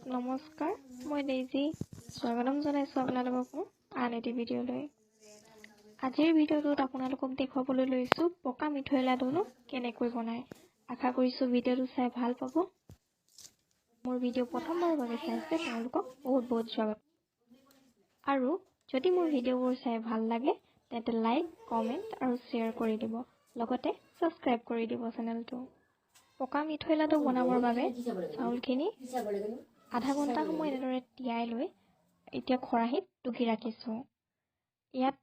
নমস্কাৰ, মই ডেইজি স্বাগতম জনাইছোঁ আপোনালোককো আন এটি ভিডিঅ'লৈ। আজিৰ ভিডিঅ'টোত আপোনালোকক দেখুৱাবলৈ লৈছোঁ পকা মিঠৈ লাডুনো কেনেকৈ বনায়। আশা কৰিছোঁ ভিডিঅ'টো চাই ভাল পাব। মোৰ ভিডিঅ' প্ৰথমবাৰৰ বাবে চাইছে তেওঁলোকক বহুত স্বাগতম। আৰু যদি মোৰ ভিডিঅ'বোৰ চাই ভাল লাগে তেন্তে লাইক, কমেণ্ট আৰু শ্বেয়াৰ কৰি দিব। লগতে ছাবস্ক্ৰাইব কৰি দিব চেনেলটো। পকা মিঠৈ লাডু বনাবৰ বাবে চাউলখিনি আধা ঘণ্টা সময় এনেদৰে তিয়াই লৈ এতিয়া খৰাহিত টুকি ৰাখিছোঁ। ইয়াত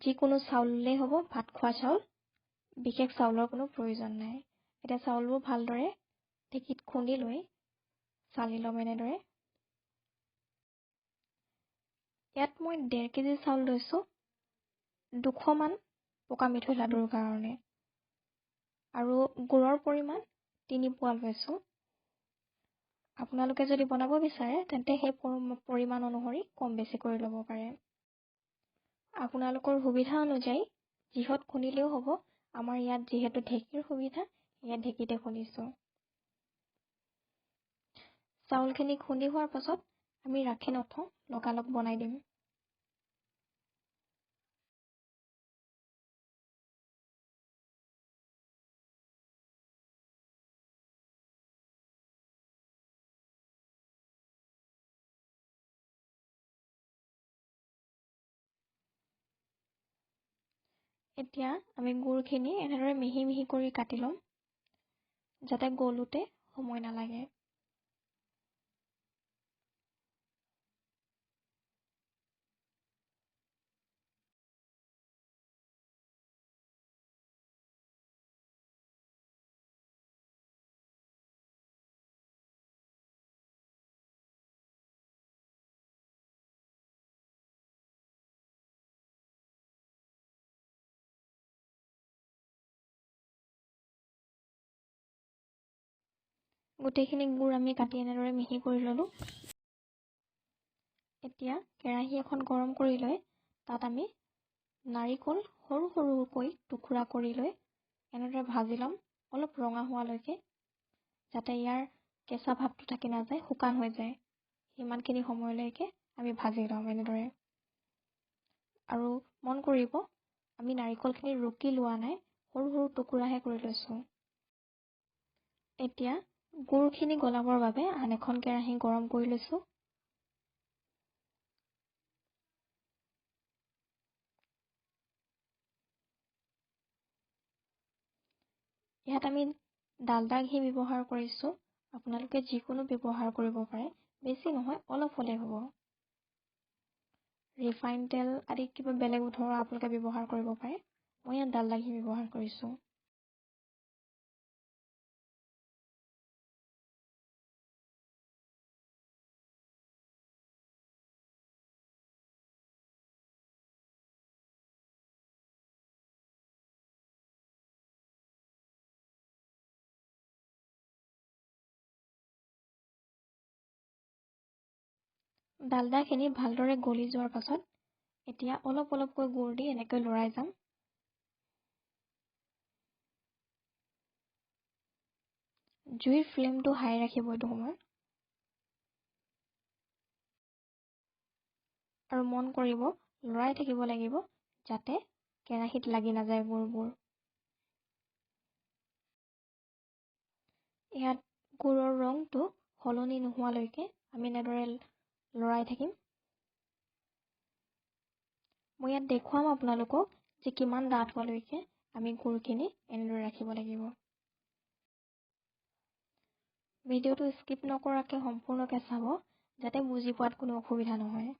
যিকোনো চাউলেই হ'ব, ভাত খোৱা চাউল, বিশেষ চাউলৰ কোনো প্ৰয়োজন নাই। এতিয়া চাউলবোৰ ভালদৰে ঢেঁকীত খুন্দি লৈ চালি ল'ম এনেদৰে। ইয়াত মই 1.5 কেজি চাউল লৈছোঁ 200 মান পকা মিঠৈ লাডুৰ কাৰণে, আৰু গুড়ৰ পৰিমাণ 3 পোৱা লৈছোঁ। আপোনালোকে যদি বনাব বিচাৰে তেন্তে সেই পৰিমাণ অনুসৰি কম বেছি কৰি ল'ব পাৰে। আপোনালোকৰ সুবিধা অনুযায়ী যিহত খুন্দিলেও হ'ব। আমাৰ ইয়াত যিহেতু ঢেঁকীৰ সুবিধা, ইয়াত ঢেঁকীতে খুন্দিছোঁ। চাউলখিনি খুন্দি হোৱাৰ পাছত আমি ৰাখি নথওঁ, লগালগ বনাই দিম। এতিয়া আমি গুড়খিনি এনেদৰে মিহি মিহি কৰি কাটি ল'ম, যাতে গলোতে সময় নালাগে। গোটেইখিনি গুড় আমি কাটি এনেদৰে মিহি কৰি ল'লোঁ। এতিয়া কেৰাহী এখন গৰম কৰি লৈ তাত আমি নাৰিকল সৰু সৰুকৈ টুকুৰা কৰি লৈ এনেদৰে ভাজি ল'ম অলপ ৰঙা হোৱালৈকে, যাতে ইয়াৰ কেঁচা ভাৱটো থাকি নাযায়, শুকান হৈ যায়। সিমানখিনি সময়লৈকে আমি ভাজি ল'ম এনেদৰে। আৰু মন কৰিব, আমি নাৰিকলখিনি ৰুকি লোৱা নাই, সৰু সৰু টুকুৰাহে কৰি লৈছোঁ। এতিয়া গুড়খিনি গলাবৰ বাবে আন এখন কেৰাহী গৰম কৰি লৈছোঁ। ইয়াত আমি ডালডা ঘি ব্যৱহাৰ কৰিছোঁ। আপোনালোকে যিকোনো ব্যৱহাৰ কৰিব পাৰে, বেছি নহয়, অলপ হ'লেই হ'ব। ৰিফাইন তেল আদি কিবা বেলেগ ধৰণৰ আপোনালোকে ব্যৱহাৰ কৰিব পাৰে। মই ইয়াত ডালডা ঘি ব্যৱহাৰ কৰিছোঁ। ডালডাখিনি ভালদৰে গলি যোৱাৰ পাছত এতিয়া অলপ অলপকৈ গুড় দি এনেকৈ লৰাই যাম। জুইৰ ফ্লেমটো হাই ৰাখিব এইটো সময়ত। আৰু মন কৰিব, লৰাই থাকিব লাগিব যাতে কেৰাহীত লাগি নাযায় গুড়বোৰ। ইয়াত গুড়ৰ ৰংটো সলনি নোহোৱালৈকে আমি এনেদৰে লৰাই থাকিম। মই ইয়াত দেখুৱাম আপোনালোকক যে কিমান ডাঠ হোৱালৈকে আমি গুড়খিনি এনেদৰে ৰাখিব লাগিব। ভিডিঅ'টো স্কিপ নকৰাকৈ সম্পূৰ্ণকৈ চাব, যাতে বুজি পোৱাত কোনো অসুবিধা নহয়।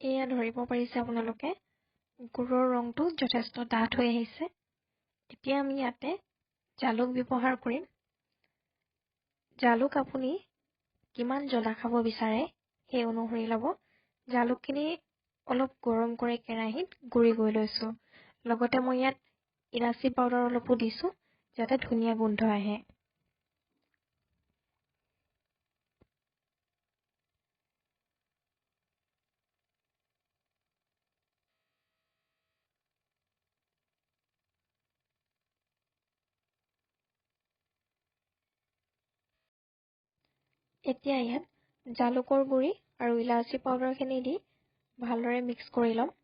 এয়া ধৰিব পাৰিছে আপোনালোকে গুড়ৰ ৰংটো যথেষ্ট ডাঠ হৈ আহিছে। এতিয়া আমি ইয়াতে জালুক ব্যৱহাৰ কৰিম। জালুক আপুনি কিমান জ্বলা খাব বিচাৰে সেই অনুসৰি ল'ব। জালুকখিনি অলপ গৰম কৰি কেৰাহীত গুড়ি কৰি লৈছোঁ। লগতে মই ইয়াত ইলাচি পাউডাৰ অলপো দিছোঁ যাতে ধুনীয়া গোন্ধ আহে। এতিয়া ইয়াত জালুকৰ গুড়ি আৰু ইলাচি পাউডাৰখিনি দি ভালদৰে মিক্স কৰি ল'ম।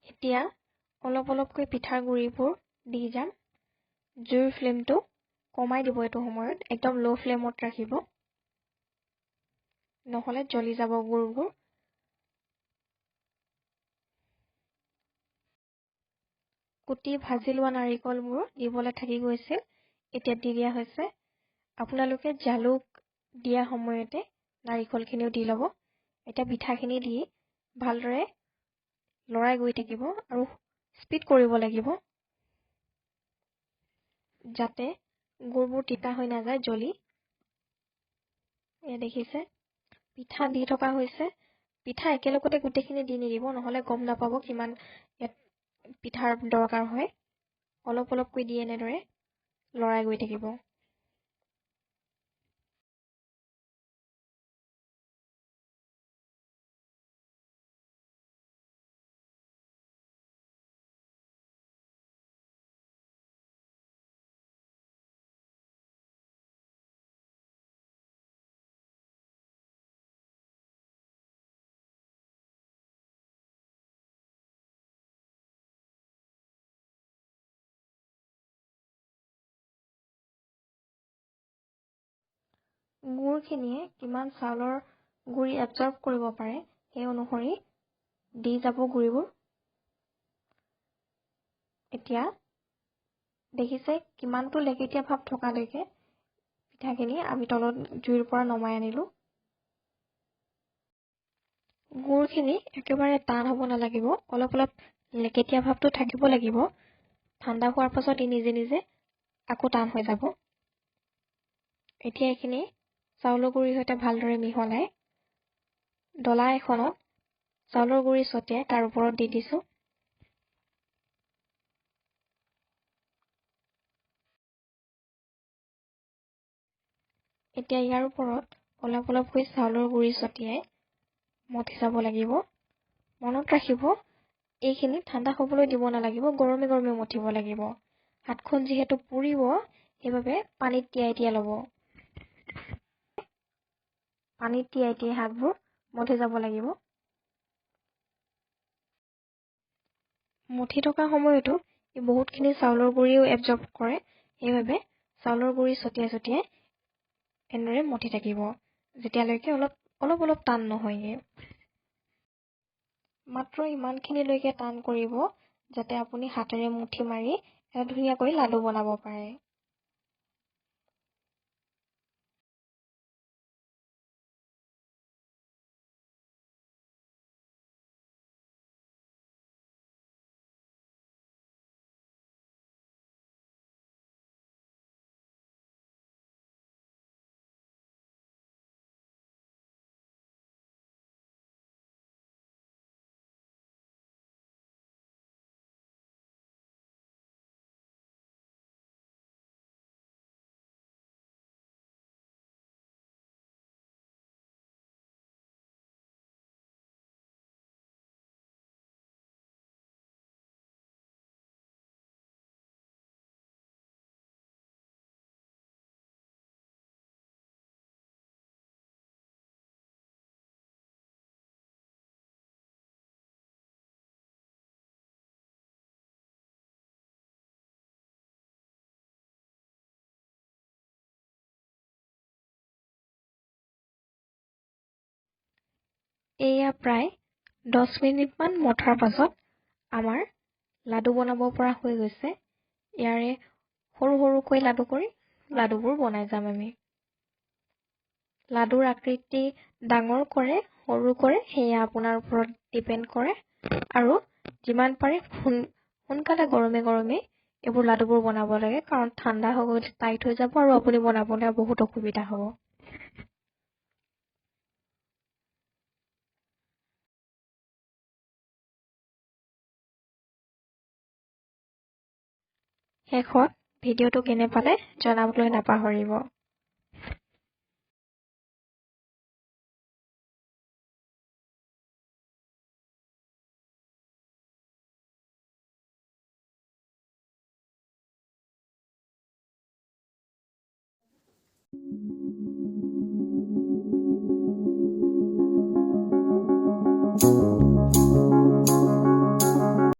এতিয়া অলপ অলপকৈ পিঠাৰ গুড়িবোৰ দি যাম। জুইৰ ফ্লেমটো কমাই দিব এইটো সময়ত, একদম ল' ফ্লেমত ৰাখিব, নহ'লে জ্বলি যাব গুড়বোৰ। কুটি ভাজি লোৱা নাৰিকলবোৰ দিবলৈ থাকি গৈছিল, এতিয়া দি দিয়া হৈছে। আপোনালোকে জালুক দিয়া সময়তে নাৰিকলখিনিও দি ল'ব। এতিয়া পিঠাখিনি দি ভালদৰে লৰাই গৈ থাকিব আৰু স্পীড কৰিব লাগিব যাতে গুড়বোৰ তিতা হৈ নাযায় জ্বলি। এয়া দেখিছে পিঠা দি থকা হৈছে। পিঠা একেলগতে গোটেইখিনি দি নিদিব, নহ'লে গম নাপাব কিমান ইয়াত পিঠাৰ দৰকাৰ হয়। অলপ অলপকৈ দি এনেদৰে লৰাই গৈ থাকিব। গুড়খিনিয়ে কিমান চাউলৰ গুড়ি এবজৰ্ব কৰিব পাৰে সেই অনুসৰি দি যাব গুড়িবোৰ। এতিয়া দেখিছে কিমানটো লেকেটীয়া ভাৱ থকালৈকে পিঠাখিনি আমি তলত জুইৰ পৰা নমাই আনিলোঁ। গুড়খিনি একেবাৰে টান হ'ব নালাগিব, অলপ অলপ লেকেটীয়া ভাৱটো থাকিব লাগিব। ঠাণ্ডা হোৱাৰ পাছত ই নিজে নিজে আকৌ টান হৈ যাব। এতিয়া এইখিনি চাউলৰ গুড়িৰ সৈতে ভালদৰে মিহলাই ডলা এখনত চাউলৰ গুড়ি ছটিয়াই তাৰ ওপৰত দি দিছোঁ। এতিয়া ইয়াৰ ওপৰত অলপ অলপকৈ চাউলৰ গুড়ি ছটিয়াই মঠি যাব লাগিব। মনত ৰাখিব এইখিনি ঠাণ্ডা হ'বলৈ দিব নালাগিব, গৰমে গৰমে মঠিব লাগিব। হাতখন যিহেতু পুৰিব সেইবাবে পানীত তিয়াই তিয়াই ল'ব। পানীত তিয়াই তিয়াই হাতবোৰ মঠি যাব লাগিব। মঠি থকা সময়তো ই বহুতখিনি চাউলৰ গুড়িও এবজৰ্ব কৰে, সেইবাবে চাউলৰ গুড়ি ছটিয়াই ছটিয়াই এনেদৰে মঠি থাকিব যেতিয়ালৈকে অলপ অলপ টান নহয়গৈ। মাত্ৰ ইমানখিনিলৈকে টান কৰিব যাতে আপুনি হাতেৰে মুঠি মাৰি এটা ধুনীয়াকৈ লাডু বনাব পাৰে। এয়া প্ৰায় 10 মিনিটমান মঠাৰ পাছত আমাৰ লাডু বনাব পৰা হৈ গৈছে। ইয়াৰে সৰু সৰুকৈ লাডু কৰি লাডুবোৰ বনাই যাম আমি। লাডুৰ আকৃতি ডাঙৰ কৰে সৰু কৰে সেয়া আপোনাৰ ওপৰত ডিপেণ্ড কৰে আৰু যিমান পাৰে সোনকালে গৰমে এইবোৰ লাডুবোৰ বনাব লাগে, কাৰণ ঠাণ্ডা হৈ গ'লে টাইট হৈ যাব আৰু আপুনি বনাবলৈ বহুত অসুবিধা হ'ব। শেষত ভিডিঅ'টো কেনে পালে জনাবলৈ নাপাহৰিব।